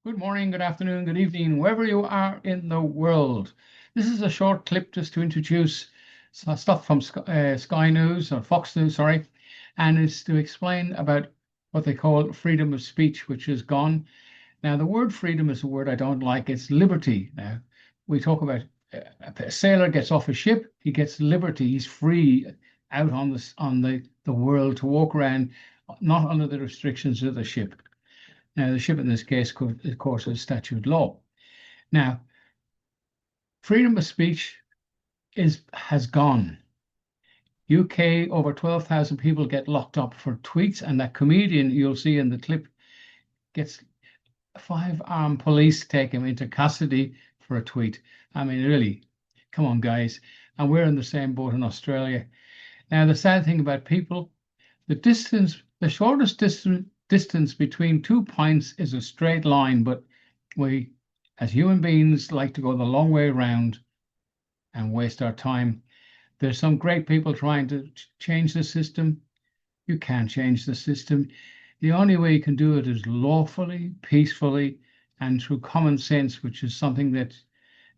Good morning, good afternoon, good evening, wherever you are in the world. This is a short clip just to introduce stuff from Sky News or Fox News, sorry, and it's to explain about what they call freedom of speech, which is gone. Now, the word freedom is a word I don't like. It's liberty. Now, we talk about a sailor gets off a ship, he gets liberty. He's free out on the world to walk around, not under the restrictions of the ship. Now, the ship in this case, of course, is statute law. Now, freedom of speech has gone. UK, over 12,000 people get locked up for tweets, and that comedian you'll see in the clip gets 5 armed police take him into custody for a tweet. I mean, really, come on, guys. And we're in the same boat in Australia. Now, the sad thing about people, the shortest distance between 2 points is a straight line, but we, as human beings, like to go the long way around and waste our time. There's some great people trying to change the system. You can't change the system. The only way you can do it is lawfully, peacefully, and through common sense, which is something that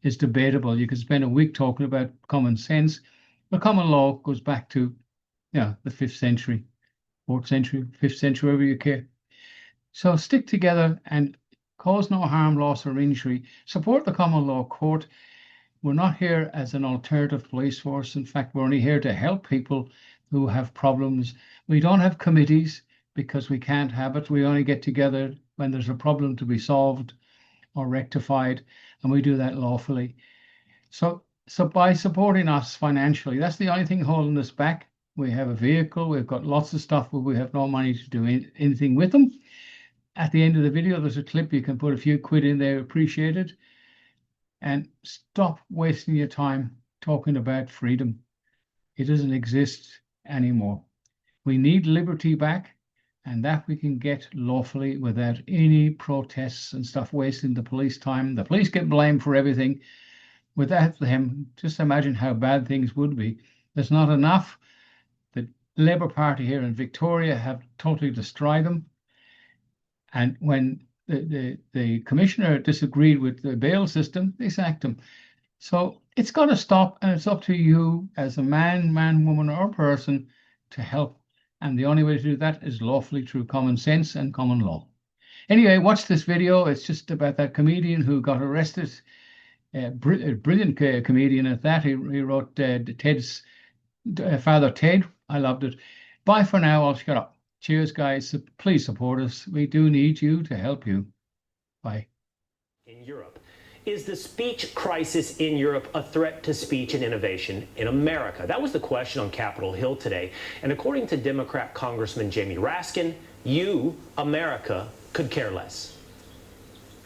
is debatable. You could spend a week talking about common sense, but common law goes back to, the 5th century, 4th century, 5th century, wherever you care. So stick together and cause no harm, loss, or injury. Support the common law court. We're not here as an alternative police force. In fact, we're only here to help people who have problems. We don't have committees because we can't have it. We only get together when there's a problem to be solved or rectified, and we do that lawfully. So by supporting us financially, that's the only thing holding us back. We have a vehicle, we've got lots of stuff, but we have no money to do anything with them. At the end of the video, there's a clip. You can put a few quid in there, appreciate it. And stop wasting your time talking about freedom. It doesn't exist anymore. We need liberty back, and that we can get lawfully without any protests and stuff wasting the police time. The police get blamed for everything. Without them, just imagine how bad things would be. There's not enough. The Labour Party here in Victoria have totally destroyed them. And when the commissioner disagreed with the bail system, they sacked him. So it's got to stop, and it's up to you as a man, woman, or person to help. And the only way to do that is lawfully through common sense and common law. Anyway, watch this video. It's just about that comedian who got arrested. Brilliant comedian at that. He wrote Ted's Father Ted. I loved it. Bye for now. I'll shut up. Cheers, guys. Please support us. We do need you to help you. Bye. In Europe. Is the speech crisis in Europe a threat to speech and innovation in America? That was the question on Capitol Hill today. And according to Democrat Congressman Jamie Raskin, you, America, could care less.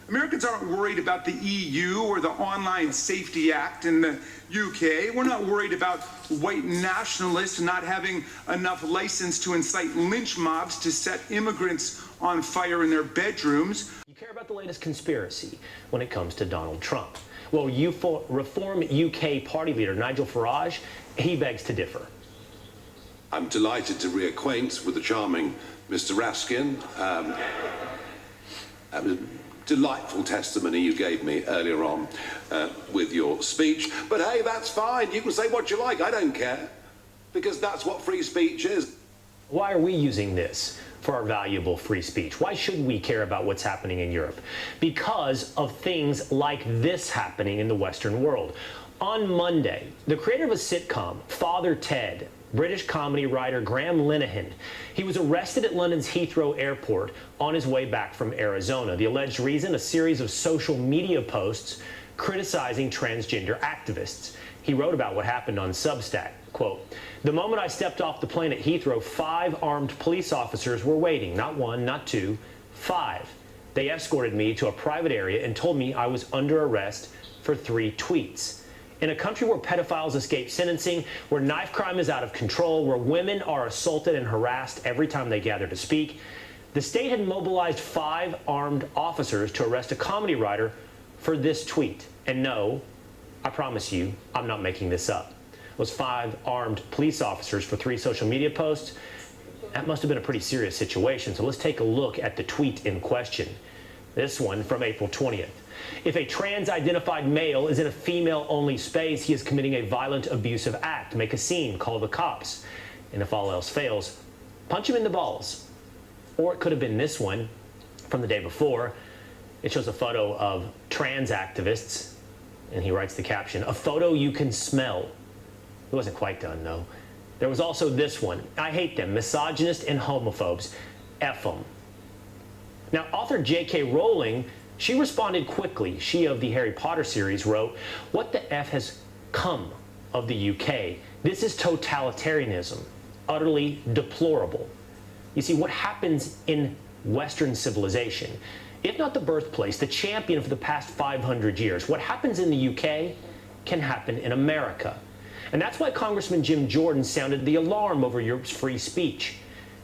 Americans aren't worried about the EU or the Online Safety Act in the UK. We're not worried about white nationalists not having enough license to incite lynch mobs to set immigrants on fire in their bedrooms. You care about the latest conspiracy when it comes to Donald Trump. Well, Reform UK party leader Nigel Farage, he begs to differ. I'm delighted to reacquaint with the charming Mr. Raskin. Delightful testimony you gave me earlier on with your speech. But hey, that's fine. You can say what you like. I don't care. Because that's what free speech is. Why are we using this for our valuable free speech? Why should we care about what's happening in Europe? Because of things like this happening in the Western world. On Monday, the creator of a sitcom, Father Ted, British comedy writer Graham Linehan, he was arrested at London's Heathrow Airport on his way back from Arizona. The alleged reason, a series of social media posts criticizing transgender activists. He wrote about what happened on Substack. Quote, "The moment I stepped off the plane at Heathrow, 5 armed police officers were waiting. Not 1, not 2, 5. They escorted me to a private area and told me I was under arrest for 3 tweets. In a country where pedophiles escape sentencing, where knife crime is out of control, where women are assaulted and harassed every time they gather to speak, the state had mobilized 5 armed officers to arrest a comedy writer for this tweet. And no, I promise you, I'm not making this up. Those 5 armed police officers for 3 social media posts, that must have been a pretty serious situation. So let's take a look at the tweet in question. This one from April 20th. If a trans-identified male is in a female-only space, he is committing a violent, abusive act. Make a scene, call the cops. And if all else fails, punch him in the balls. Or it could have been this one from the day before. It shows a photo of trans activists, and he writes the caption, "A photo you can smell." It wasn't quite done, though. There was also this one. "I hate them, misogynists and homophobes. F them." Now, author J.K. Rowling, she responded quickly. She of the Harry Potter series wrote, "What the F has come of the UK? This is totalitarianism, utterly deplorable." You see, what happens in Western civilization, if not the birthplace, the champion for the past 500 years, what happens in the UK can happen in America. And that's why Congressman Jim Jordan sounded the alarm over Europe's free speech.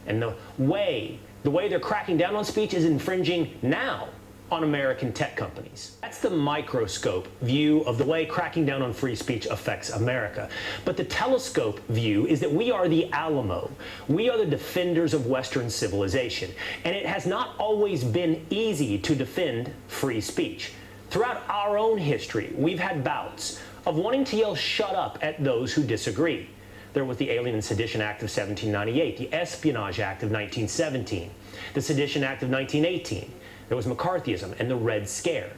And the way they're cracking down on speech is infringing now on American tech companies. That's the microscope view of the way cracking down on free speech affects America. But the telescope view is that we are the Alamo. We are the defenders of Western civilization. And it has not always been easy to defend free speech. Throughout our own history, we've had bouts of wanting to yell "shut up" at those who disagree. There was the Alien and Sedition Act of 1798, the Espionage Act of 1917, the Sedition Act of 1918. There was McCarthyism and the Red Scare.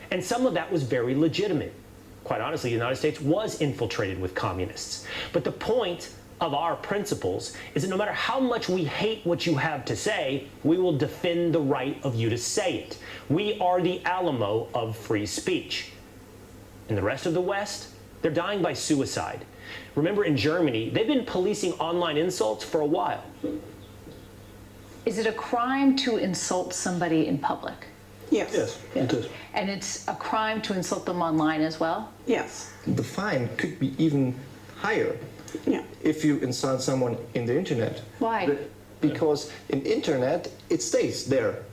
And some of that was very legitimate. Quite honestly, the United States was infiltrated with communists. But the point of our principles is that no matter how much we hate what you have to say, we will defend the right of you to say it. We are the Alamo of free speech. In the rest of the West, they're dying by suicide. Remember, in Germany, they've been policing online insults for a while. Is it a crime to insult somebody in public? Yes. Yes, it is. And it's a crime to insult them online as well? Yes. The fine could be even higher Yeah. if you insult someone in the internet. Why? Because in internet, it stays there.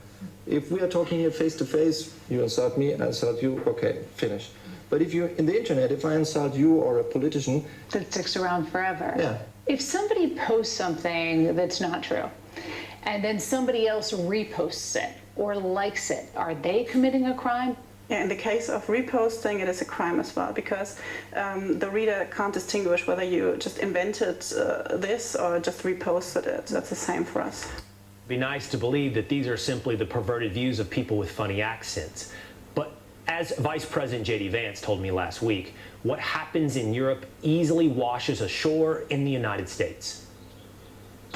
If we are talking here face to face, you insult me, I insult you, okay, finish. But if you're in the internet, if I insult you or a politician, That sticks around forever. yeah. If somebody posts something that's not true, and then somebody else reposts it or likes it, are they committing a crime? Yeah, in the case of reposting, it is a crime as well, because the reader can't distinguish whether you just invented this or just reposted it. That's the same for us. It'd be nice to believe that these are simply the perverted views of people with funny accents. But as Vice President J.D. Vance told me last week, what happens in Europe easily washes ashore in the United States.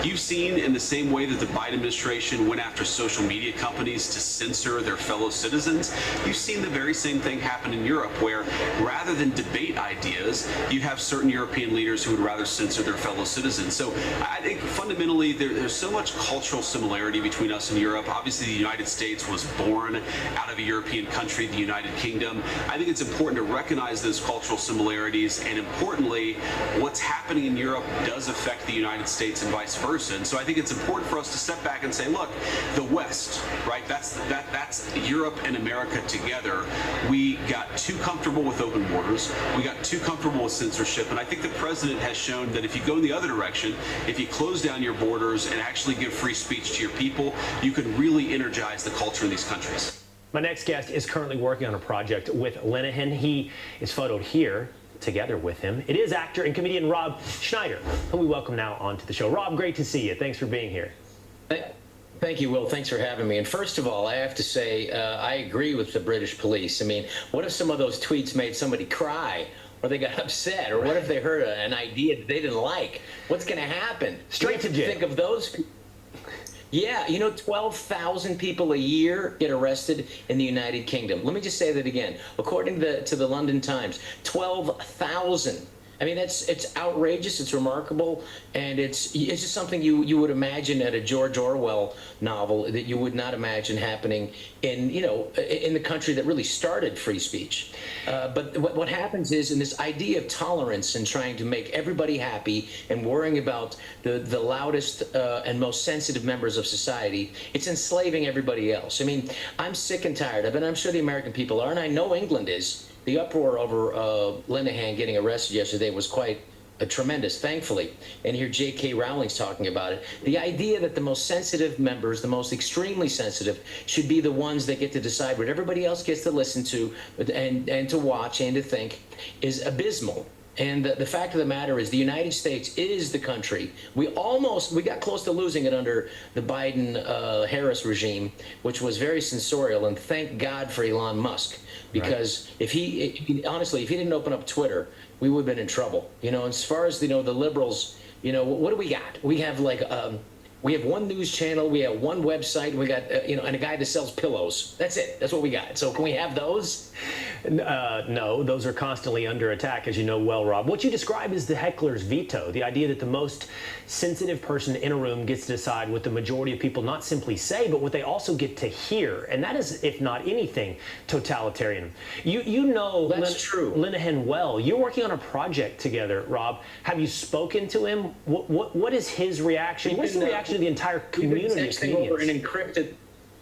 You've seen, in the same way that the Biden administration went after social media companies to censor their fellow citizens, you've seen the very same thing happen in Europe, where rather than debate ideas, you have certain European leaders who would rather censor their fellow citizens. So I think fundamentally there's so much cultural similarity between us and Europe. Obviously, the United States was born out of a European country, the United Kingdom. I think it's important to recognize those cultural similarities, and importantly, what's happening in Europe does affect the United States and vice versa. And so I think it's important for us to step back and say, look, the West, right? That's Europe and America together. We got too comfortable with open borders. We got too comfortable with censorship. And I think the president has shown that if you go in the other direction, if you close down your borders and actually give free speech to your people, you can really energize the culture in these countries. My next guest is currently working on a project with Linehan. He is photoed here together with him. It is actor and comedian Rob Schneider, who we welcome now onto the show. Rob, great to see you. Thanks for being here. Thank you, Will. Thanks for having me. And first of all, I have to say, I agree with the British police. I mean, what if some of those tweets made somebody cry, or they got upset, or what if they heard an idea that they didn't like? What's going to happen? Straight to jail. Think of those people. Yeah, 12,000 people a year get arrested in the United Kingdom. Let me just say that again. According to the London Times, 12,000. I mean, it's outrageous, it's remarkable, and it's just something you would imagine at a George Orwell novel that you would not imagine happening in the country that really started free speech. But what happens is, in this idea of tolerance and trying to make everybody happy and worrying about the loudest and most sensitive members of society, it's enslaving everybody else. I mean, I'm sick and tired of it, and I'm sure the American people are, and I know England is. The uproar over Linehan getting arrested yesterday was quite tremendous, thankfully. And here J.K. Rowling's talking about it. The idea that the most sensitive members, the most extremely sensitive, should be the ones that get to decide what everybody else gets to listen to and to watch and to think is abysmal. And the fact of the matter is the United States is the country. We got close to losing it under the Biden-Harris regime, which was very censorial, and thank God for Elon Musk. Because if he honestly, if he didn't open up Twitter, we would have been in trouble. You know, as far as, the liberals, what do we got? We have we have one news channel, we have one website, we got, and a guy that sells pillows. That's it. That's what we got. So can we have those? No, those are constantly under attack, as you know well, Rob. What you describe is the heckler's veto, the idea that the most sensitive person in a room gets to decide what the majority of people not simply say, but what they also get to hear. And that is, if not anything, totalitarian. You know That's true. Linehan well. You're working on a project together, Rob. Have you spoken to him? What is his reaction? What's the reaction of the entire community of comedians? Over an encrypted.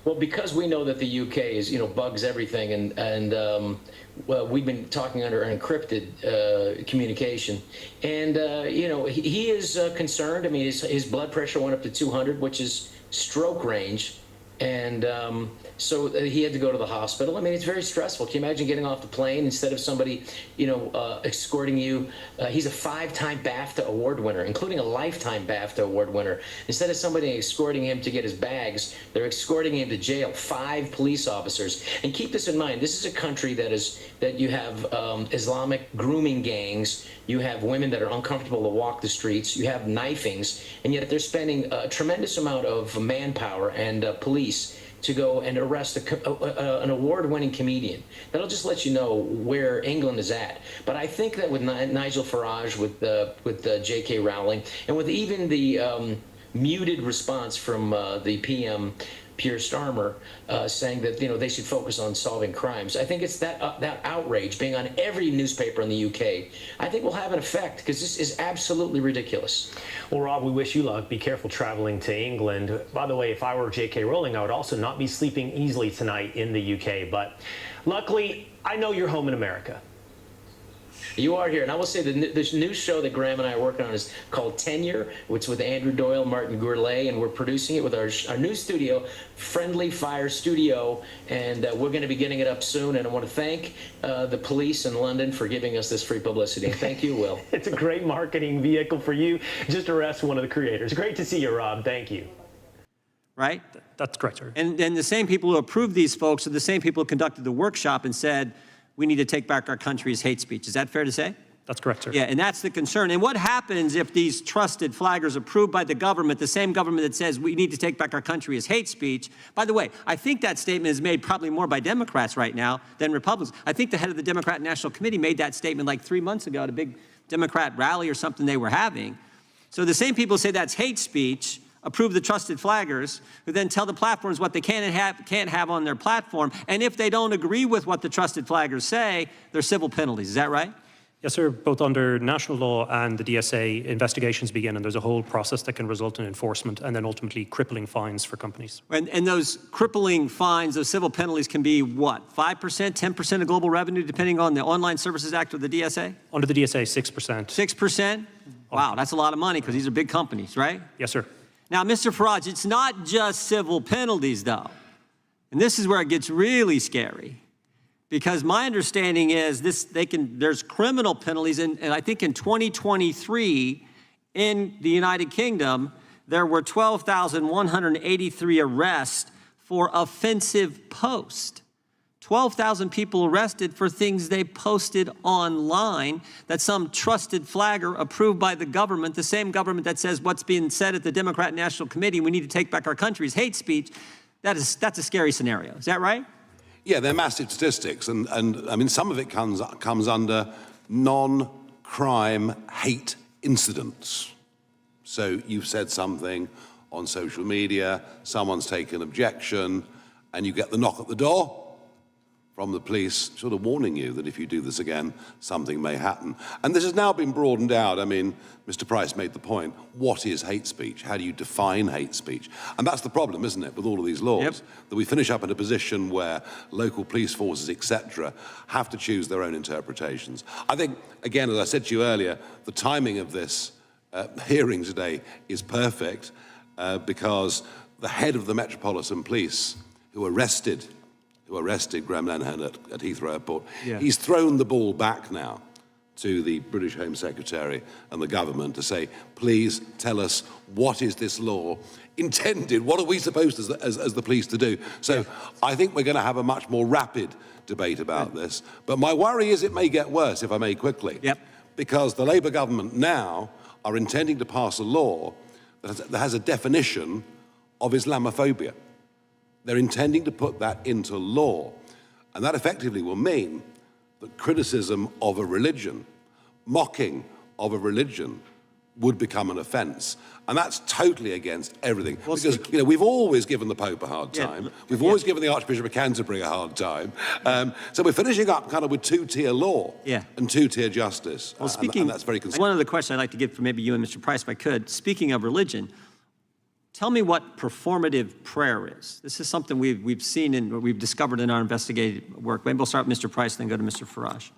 Well, because we know that the UK is, bugs everything, and well, we've been talking under an encrypted communication, and he is concerned. I mean, his blood pressure went up to 200, which is stroke range, and so he had to go to the hospital. I mean, it's very stressful. Can you imagine getting off the plane instead of somebody, escorting you? He's a 5-time BAFTA award winner, including a lifetime BAFTA award winner. Instead of somebody escorting him to get his bags, they're escorting him to jail. 5 police officers. And keep this in mind. This is a country that you have Islamic grooming gangs. You have women that are uncomfortable to walk the streets. You have knifings, and yet they're spending a tremendous amount of manpower and police to go and arrest an award-winning comedian. That'll just let you know where England is at. But I think that with Nigel Farage, with J.K. Rowling, and with even the muted response from the PM, Keir Starmer, saying that they should focus on solving crimes. I think it's that outrage being on every newspaper in the UK. I think will have an effect because this is absolutely ridiculous. Well, Rob, we wish you luck. Be careful traveling to England. By the way, if I were J.K. Rowling, I would also not be sleeping easily tonight in the UK. But luckily, I know you're home in America. You are here, and I will say this new show that Graham and I are working on is called Tenure, which is with Andrew Doyle, Martin Gourlay, and we're producing it with our new studio, Friendly Fire Studio, and we're going to be getting it up soon. And I want to thank the police in London for giving us this free publicity. Thank you, Will. It's a great marketing vehicle for you. Just arrest one of the creators. Great to see you, Rob. Thank you. Right? That's correct, sir. And the same people who approved these folks are the same people who conducted the workshop and said, we need to take back our country as hate speech. Is that fair to say? That's correct, sir. Yeah, and that's the concern. And what happens if these trusted flaggers approved by the government, the same government that says we need to take back our country as hate speech? By the way, I think that statement is made probably more by Democrats right now than Republicans. I think the head of the Democrat National Committee made that statement like 3 months ago at a big Democrat rally or something they were having. So the same people say that's hate speech, approve the trusted flaggers, who then tell the platforms what they can and can't have on their platform. And if they don't agree with what the trusted flaggers say, there's civil penalties. Is that right? Yes, sir. Both under national law and the DSA, investigations begin, and there's a whole process that can result in enforcement and then ultimately crippling fines for companies. And those crippling fines, those civil penalties can be what, 5%, 10% of global revenue, depending on the Online Services Act or the DSA? Under the DSA, 6%. 6%? Wow, that's a lot of money because these are big companies, right? Yes, sir. Now, Mr. Farage, it's not just civil penalties, though. And this is where it gets really scary. Because my understanding is there's criminal penalties, and I think in 2023, in the United Kingdom, there were 12,183 arrests for offensive posts. 12,000 people arrested for things they posted online that some trusted flagger approved by the government, the same government that says what's being said at the Democrat National Committee, we need to take back our country, is hate speech. That's a scary scenario. Is that right? Yeah, they're massive statistics, and I mean, some of it comes under non-crime hate incidents. So you've said something on social media, someone's taken objection, and you get the knock at the door from the police sort of warning you that if you do this again, something may happen. And this has now been broadened out. I mean, Mr. Price made the point, what is hate speech? How do you define hate speech? And that's the problem, isn't it, with all of these laws, that we finish up in a position where local police forces, etc., have to choose their own interpretations. I think, again, as I said to you earlier, the timing of this hearing today is perfect because the head of the Metropolitan Police, who arrested Graham Linehan at Heathrow Airport, he's thrown the ball back now to the British Home Secretary and the government to say, please tell us, what is this law intended? What are we supposed as the police to do? So I think we're going to have a much more rapid debate about this. But my worry is it may get worse, if I may quickly, because the Labour government now are intending to pass a law that has a definition of Islamophobia. They're intending to put that into law. And that effectively will mean that criticism of a religion, mocking of a religion, would become an offence. And that's totally against everything. Because, you know, we've always given the Pope a hard time. We've always given the Archbishop of Canterbury a hard time. So we're finishing up kind of with two-tier law and two-tier justice. Well, speaking, and that's very concerning. One other question I'd like to give for maybe you and Mr. Price, if I could. Speaking of religion, tell me what performative prayer is. This is something we've seen and we've discovered in our investigative work. Maybe we'll start with Mr. Price, then go to Mr. Farage.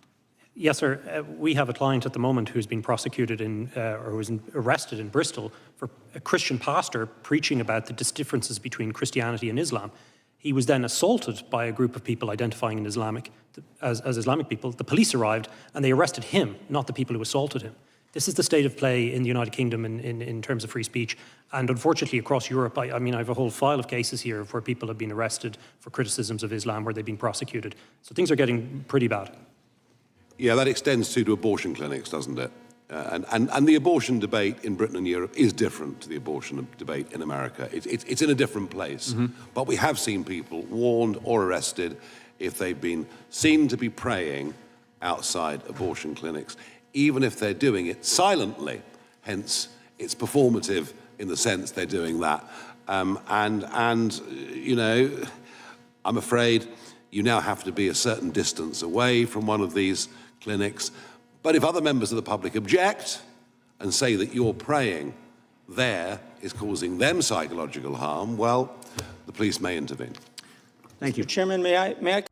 Yes, sir. We have a client at the moment who's been prosecuted or was arrested in Bristol for a Christian pastor preaching about the differences between Christianity and Islam. He was then assaulted by a group of people identifying as Islamic people. The police arrived and they arrested him, not the people who assaulted him. This is the state of play in the United Kingdom in terms of free speech. And unfortunately, across Europe, I mean, I have a whole file of cases here where people have been arrested for criticisms of Islam, where they've been prosecuted. So things are getting pretty bad. Yeah, that extends to abortion clinics, doesn't it? And the abortion debate in Britain and Europe is different to the abortion debate in America. It's in a different place. But we have seen people warned or arrested if they've been seen to be praying outside abortion clinics, even if they're doing it silently. Hence, it's performative in the sense they're doing that. And you know, I'm afraid you now have to be a certain distance away from one of these clinics. But if other members of the public object and say that your praying there is causing them psychological harm, well, the police may intervene. Thank you. Mr. Chairman, may I